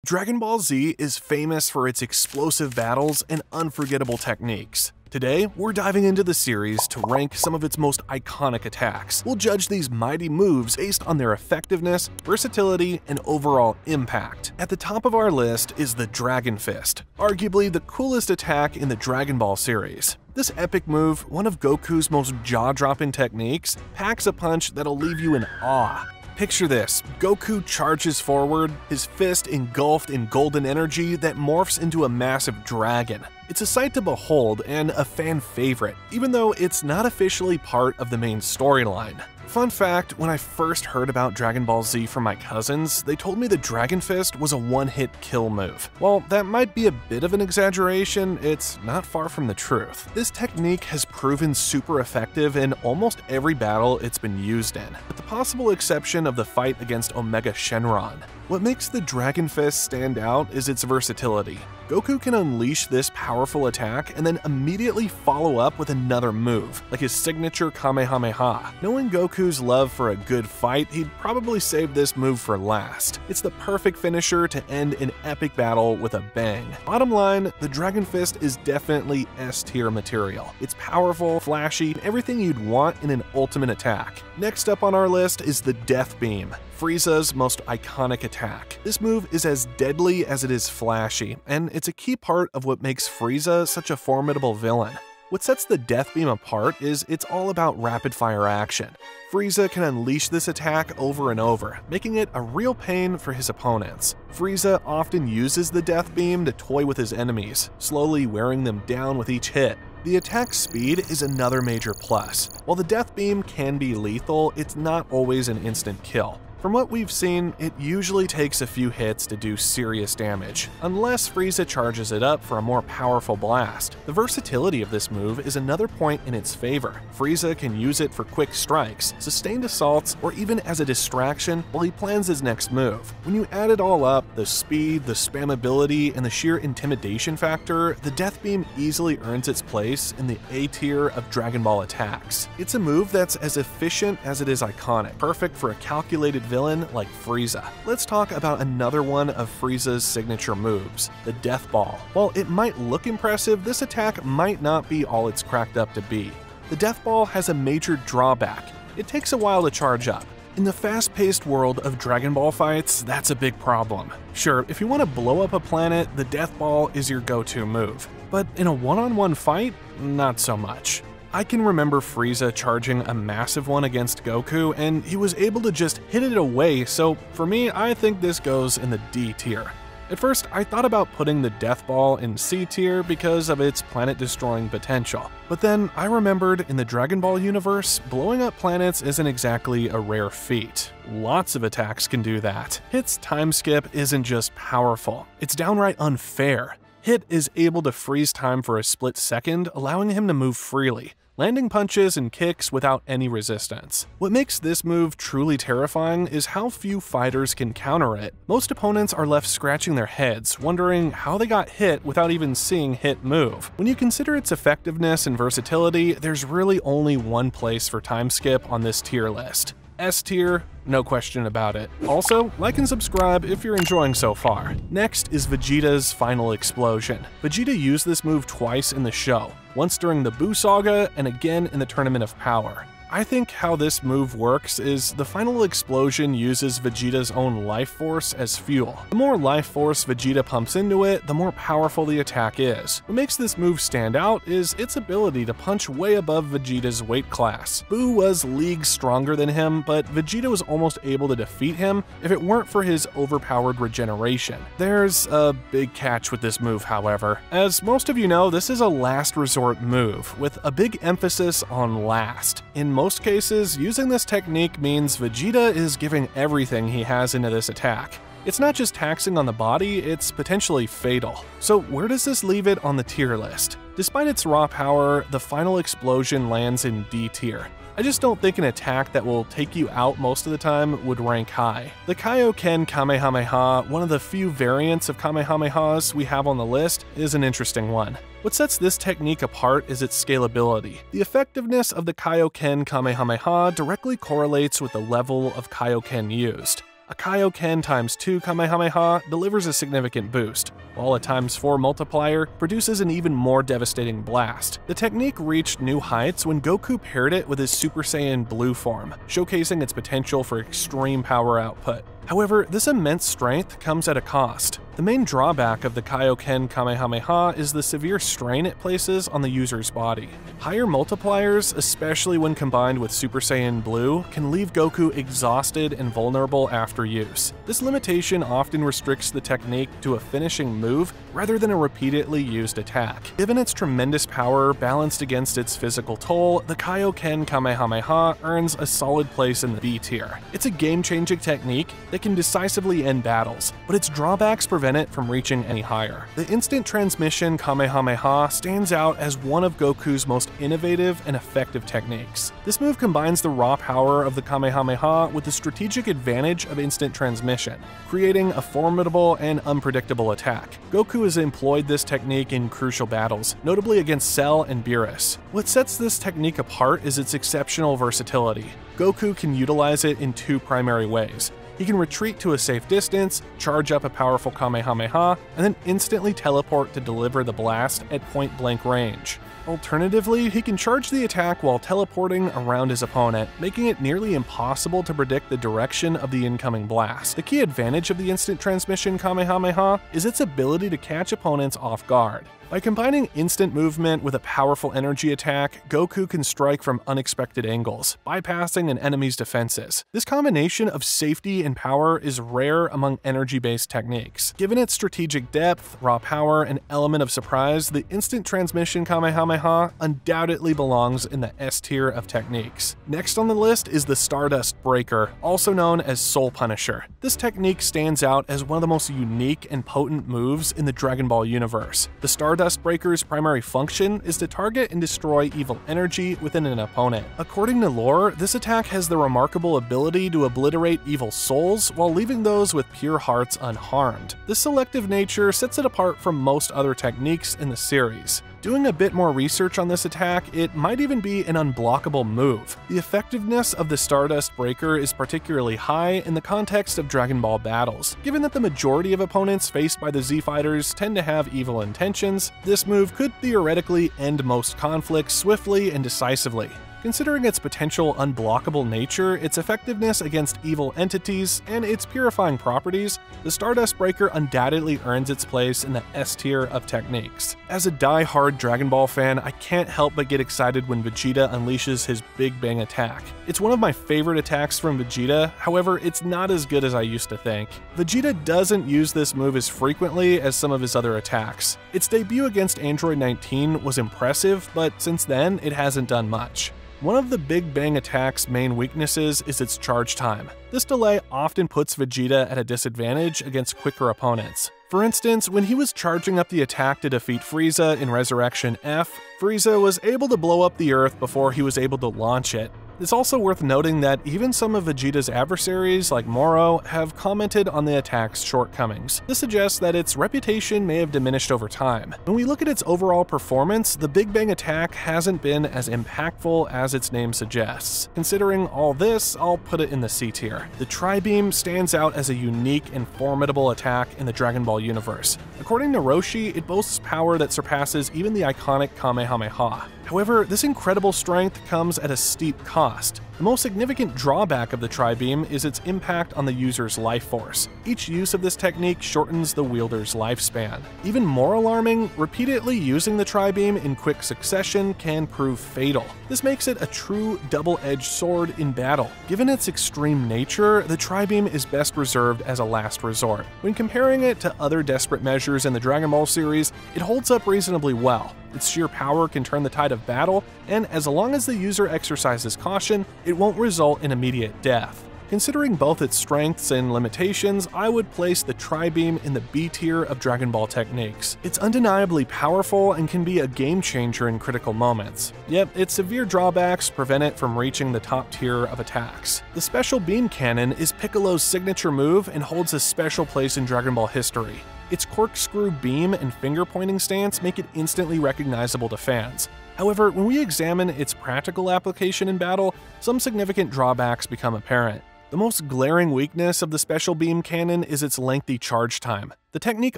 Dragon Ball Z is famous for its explosive battles and unforgettable techniques. Today, we're diving into the series to rank some of its most iconic attacks. We'll judge these mighty moves based on their effectiveness, versatility, and overall impact. At the top of our list is the Dragon Fist, arguably the coolest attack in the Dragon Ball series. This epic move, one of Goku's most jaw-dropping techniques, packs a punch that'll leave you in awe. Picture this, Goku charges forward, his fist engulfed in golden energy that morphs into a massive dragon. It's a sight to behold and a fan favorite, even though it's not officially part of the main storyline. Fun fact, when I first heard about Dragon Ball Z from my cousins, they told me the Dragon Fist was a one-hit kill move. While that might be a bit of an exaggeration, it's not far from the truth. This technique has proven super effective in almost every battle it's been used in, with the possible exception of the fight against Omega Shenron. What makes the Dragon Fist stand out is its versatility. Goku can unleash this powerful attack and then immediately follow up with another move, like his signature Kamehameha. Knowing Goku's love for a good fight, he'd probably save this move for last. It's the perfect finisher to end an epic battle with a bang. Bottom line, the Dragon Fist is definitely S-tier material. It's powerful, flashy, and everything you'd want in an ultimate attack. Next up on our list is the Death Beam, Frieza's most iconic attack. This move is as deadly as it is flashy, and it's a key part of what makes Frieza such a formidable villain. What sets the Death Beam apart is it's all about rapid-fire action. Frieza can unleash this attack over and over, making it a real pain for his opponents. Frieza often uses the Death Beam to toy with his enemies, slowly wearing them down with each hit. The attack's speed is another major plus. While the Death Beam can be lethal, it's not always an instant kill. From what we've seen, it usually takes a few hits to do serious damage, unless Frieza charges it up for a more powerful blast. The versatility of this move is another point in its favor. Frieza can use it for quick strikes, sustained assaults, or even as a distraction while he plans his next move. When you add it all up, the speed, the spammability, and the sheer intimidation factor, the Death Beam easily earns its place in the A tier of Dragon Ball attacks. It's a move that's as efficient as it is iconic, perfect for a calculated villain like Frieza. Let's talk about another one of Frieza's signature moves, the Death Ball. While it might look impressive, this attack might not be all it's cracked up to be. The Death Ball has a major drawback. It takes a while to charge up. In the fast-paced world of Dragon Ball fights, that's a big problem. Sure, if you want to blow up a planet, the Death Ball is your go-to move. But in a one-on-one fight, not so much. I can remember Frieza charging a massive one against Goku, and he was able to just hit it away, so for me, I think this goes in the D tier. At first, I thought about putting the Death Ball in C tier because of its planet-destroying potential. But then I remembered in the Dragon Ball universe, blowing up planets isn't exactly a rare feat. Lots of attacks can do that. Hit's time skip isn't just powerful, it's downright unfair. Hit is able to freeze time for a split second, allowing him to move freely, landing punches and kicks without any resistance. What makes this move truly terrifying is how few fighters can counter it. Most opponents are left scratching their heads, wondering how they got hit without even seeing Hit move. When you consider its effectiveness and versatility, there's really only one place for time skip on this tier list. S tier, no question about it. Also, like and subscribe if you're enjoying so far. Next is Vegeta's final explosion. Vegeta used this move twice in the show, once during the Buu Saga and again in the Tournament of Power. I think how this move works is the final explosion uses Vegeta's own life force as fuel. The more life force Vegeta pumps into it, the more powerful the attack is. What makes this move stand out is its ability to punch way above Vegeta's weight class. Buu was leagues stronger than him, but Vegeta was almost able to defeat him if it weren't for his overpowered regeneration. There's a big catch with this move, however. As most of you know, this is a last resort move, with a big emphasis on last. In most cases, using this technique means Vegeta is giving everything he has into this attack. It's not just taxing on the body, it's potentially fatal. So where does this leave it on the tier list? Despite its raw power, the final explosion lands in D tier. I just don't think an attack that will take you out most of the time would rank high. The Kaioken Kamehameha, one of the few variants of Kamehamehas we have on the list, is an interesting one. What sets this technique apart is its scalability. The effectiveness of the Kaioken Kamehameha directly correlates with the level of Kaioken used. A Kaioken ×2 Kamehameha delivers a significant boost, while a ×4 multiplier produces an even more devastating blast. The technique reached new heights when Goku paired it with his Super Saiyan Blue form, showcasing its potential for extreme power output. However, this immense strength comes at a cost. The main drawback of the Kaioken Kamehameha is the severe strain it places on the user's body. Higher multipliers, especially when combined with Super Saiyan Blue, can leave Goku exhausted and vulnerable after use. This limitation often restricts the technique to a finishing move rather than a repeatedly used attack. Given its tremendous power balanced against its physical toll, the Kaioken Kamehameha earns a solid place in the B tier. It's a game-changing technique that can decisively end battles, but its drawbacks prevent it from reaching any higher. The instant transmission Kamehameha stands out as one of Goku's most innovative and effective techniques. This move combines the raw power of the Kamehameha with the strategic advantage of instant transmission, creating a formidable and unpredictable attack. Goku has employed this technique in crucial battles, notably against Cell and Beerus. What sets this technique apart is its exceptional versatility. Goku can utilize it in two primary ways. He can retreat to a safe distance, charge up a powerful Kamehameha, and then instantly teleport to deliver the blast at point-blank range. Alternatively, he can charge the attack while teleporting around his opponent, making it nearly impossible to predict the direction of the incoming blast. The key advantage of the instant transmission Kamehameha is its ability to catch opponents off guard. By combining instant movement with a powerful energy attack, Goku can strike from unexpected angles, bypassing an enemy's defenses. This combination of safety and power is rare among energy-based techniques. Given its strategic depth, raw power, and element of surprise, the instant transmission Kamehameha undoubtedly belongs in the S tier of techniques. Next on the list is the Stardust Breaker, also known as Soul Punisher. This technique stands out as one of the most unique and potent moves in the Dragon Ball universe. The Stardust Breaker's primary function is to target and destroy evil energy within an opponent. According to lore, this attack has the remarkable ability to obliterate evil souls while leaving those with pure hearts unharmed. This selective nature sets it apart from most other techniques in the series. Doing a bit more research on this attack, it might even be an unblockable move. The effectiveness of the Stardust Breaker is particularly high in the context of Dragon Ball battles. Given that the majority of opponents faced by the Z-Fighters tend to have evil intentions, this move could theoretically end most conflicts swiftly and decisively. Considering its potential unblockable nature, its effectiveness against evil entities, and its purifying properties, the Stardust Breaker undoubtedly earns its place in the S tier of techniques. As a die-hard Dragon Ball fan, I can't help but get excited when Vegeta unleashes his Big Bang attack. It's one of my favorite attacks from Vegeta, however, it's not as good as I used to think. Vegeta doesn't use this move as frequently as some of his other attacks. Its debut against Android 19 was impressive, but since then, it hasn't done much. One of the Big Bang attack's main weaknesses is its charge time. This delay often puts Vegeta at a disadvantage against quicker opponents. For instance, when he was charging up the attack to defeat Frieza in Resurrection F, Frieza was able to blow up the Earth before he was able to launch it. It's also worth noting that even some of Vegeta's adversaries, like Moro, have commented on the attack's shortcomings. This suggests that its reputation may have diminished over time. When we look at its overall performance, the Big Bang attack hasn't been as impactful as its name suggests. Considering all this, I'll put it in the C tier. The Tribeam stands out as a unique and formidable attack in the Dragon Ball universe. According to Roshi, it boasts power that surpasses even the iconic Kamehameha. However, this incredible strength comes at a steep cost. The most significant drawback of the Tribeam is its impact on the user's life force. Each use of this technique shortens the wielder's lifespan. Even more alarming, repeatedly using the Tribeam in quick succession can prove fatal. This makes it a true double-edged sword in battle. Given its extreme nature, the Tribeam is best reserved as a last resort. When comparing it to other desperate measures in the Dragon Ball series, it holds up reasonably well. Its sheer power can turn the tide of battle, and as long as the user exercises caution, it won't result in immediate death. Considering both its strengths and limitations, I would place the Tribeam in the B tier of Dragon Ball techniques. It's undeniably powerful and can be a game changer in critical moments. Yet, its severe drawbacks prevent it from reaching the top tier of attacks. The Special Beam Cannon is Piccolo's signature move and holds a special place in Dragon Ball history. Its corkscrew beam and finger-pointing stance make it instantly recognizable to fans. However, when we examine its practical application in battle, some significant drawbacks become apparent. The most glaring weakness of the Special Beam Cannon is its lengthy charge time. The technique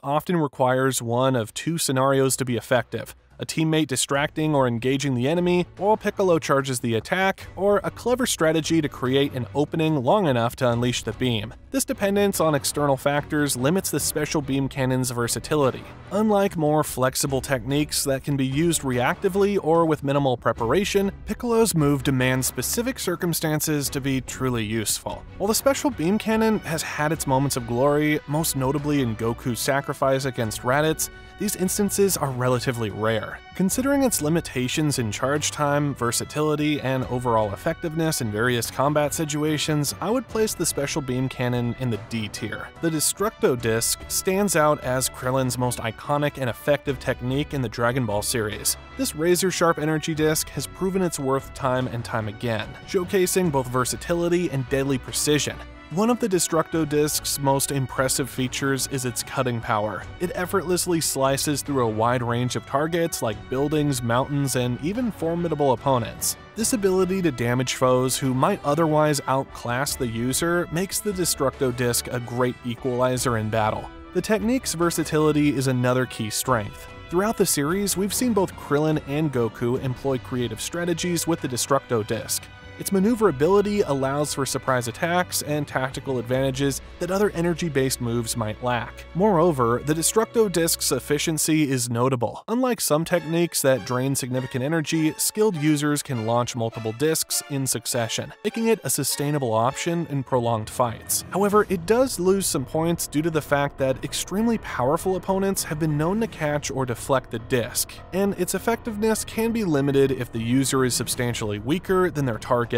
often requires one of two scenarios to be effective: a teammate distracting or engaging the enemy while Piccolo charges the attack, or a clever strategy to create an opening long enough to unleash the beam. This dependence on external factors limits the Special Beam Cannon's versatility. Unlike more flexible techniques that can be used reactively or with minimal preparation, Piccolo's move demands specific circumstances to be truly useful. While the Special Beam Cannon has had its moments of glory, most notably in Goku's sacrifice against Raditz, these instances are relatively rare. Considering its limitations in charge time, versatility, and overall effectiveness in various combat situations, I would place the Special Beam Cannon in the D tier. The Destructo Disc stands out as Krillin's most iconic and effective technique in the Dragon Ball series. This razor-sharp energy disc has proven its worth time and time again, showcasing both versatility and deadly precision. One of the Destructo Disc's most impressive features is its cutting power. It effortlessly slices through a wide range of targets like buildings, mountains, and even formidable opponents. This ability to damage foes who might otherwise outclass the user makes the Destructo Disc a great equalizer in battle. The technique's versatility is another key strength. Throughout the series, we've seen both Krillin and Goku employ creative strategies with the Destructo Disc. Its maneuverability allows for surprise attacks and tactical advantages that other energy-based moves might lack. Moreover, the Destructo Disc's efficiency is notable. Unlike some techniques that drain significant energy, skilled users can launch multiple discs in succession, making it a sustainable option in prolonged fights. However, it does lose some points due to the fact that extremely powerful opponents have been known to catch or deflect the disc, and its effectiveness can be limited if the user is substantially weaker than their target.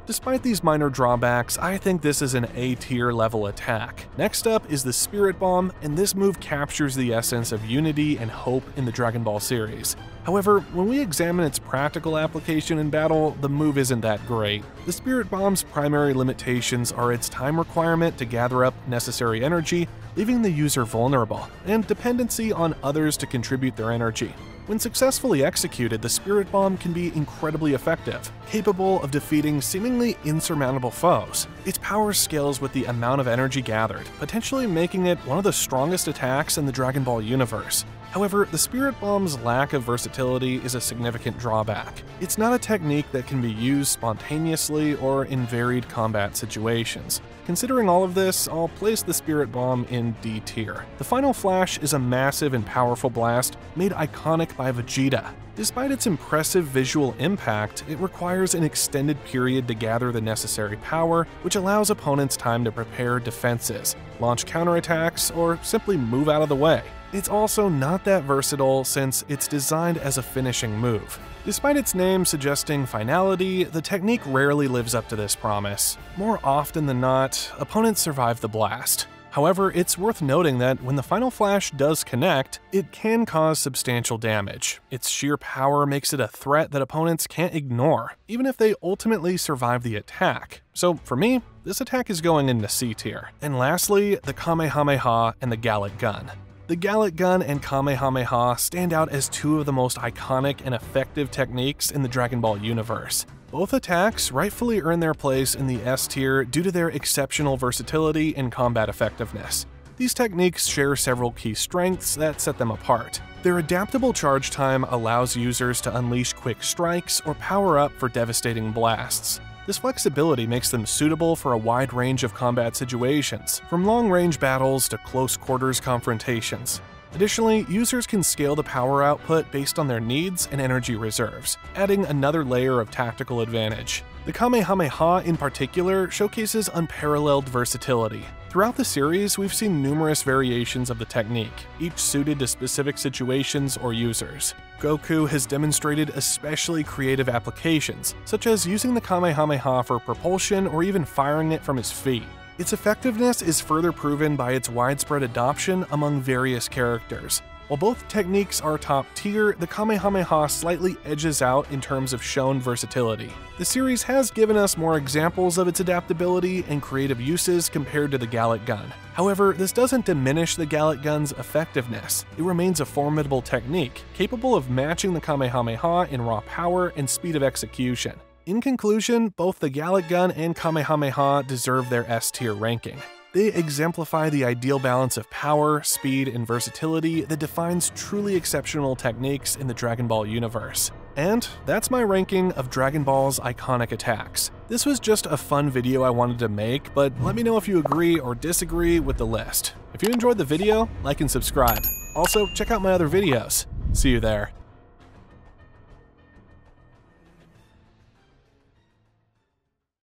Despite these minor drawbacks, I think this is an A-tier level attack. Next up is the Spirit Bomb, and this move captures the essence of unity and hope in the Dragon Ball series. However, when we examine its practical application in battle, the move isn't that great. The Spirit Bomb's primary limitations are its time requirement to gather up necessary energy, leaving the user vulnerable, and dependency on others to contribute their energy. When successfully executed, the Spirit Bomb can be incredibly effective, capable of defeating seemingly insurmountable foes. Its power scales with the amount of energy gathered, potentially making it one of the strongest attacks in the Dragon Ball universe. However, the Spirit Bomb's lack of versatility is a significant drawback. It's not a technique that can be used spontaneously or in varied combat situations. Considering all of this, I'll place the Spirit Bomb in D tier. The Final Flash is a massive and powerful blast made iconic by Vegeta. Despite its impressive visual impact, it requires an extended period to gather the necessary power, which allows opponents time to prepare defenses, launch counterattacks, or simply move out of the way. It's also not that versatile since it's designed as a finishing move. Despite its name suggesting finality, the technique rarely lives up to this promise. More often than not, opponents survive the blast. However, it's worth noting that when the Final Flash does connect, it can cause substantial damage. Its sheer power makes it a threat that opponents can't ignore, even if they ultimately survive the attack. So for me, this attack is going into C tier. And lastly, the Kamehameha and the Gallic Gun. The Gallic Gun and Kamehameha stand out as two of the most iconic and effective techniques in the Dragon Ball universe. Both attacks rightfully earn their place in the S tier due to their exceptional versatility and combat effectiveness. These techniques share several key strengths that set them apart. Their adaptable charge time allows users to unleash quick strikes or power up for devastating blasts. This flexibility makes them suitable for a wide range of combat situations, from long-range battles to close-quarters confrontations. Additionally, users can scale the power output based on their needs and energy reserves, adding another layer of tactical advantage. The Kamehameha in particular showcases unparalleled versatility. Throughout the series, we've seen numerous variations of the technique, each suited to specific situations or users. Goku has demonstrated especially creative applications, such as using the Kamehameha for propulsion or even firing it from his feet. Its effectiveness is further proven by its widespread adoption among various characters. While both techniques are top tier, the Kamehameha slightly edges out in terms of shown versatility. The series has given us more examples of its adaptability and creative uses compared to the Gallic Gun. However, this doesn't diminish the Gallic Gun's effectiveness. It remains a formidable technique, capable of matching the Kamehameha in raw power and speed of execution. In conclusion, both the Gallic Gun and Kamehameha deserve their S-tier ranking. They exemplify the ideal balance of power, speed, and versatility that defines truly exceptional techniques in the Dragon Ball universe. And that's my ranking of Dragon Ball's iconic attacks. This was just a fun video I wanted to make, but let me know if you agree or disagree with the list. If you enjoyed the video, like and subscribe. Also, check out my other videos. See you there.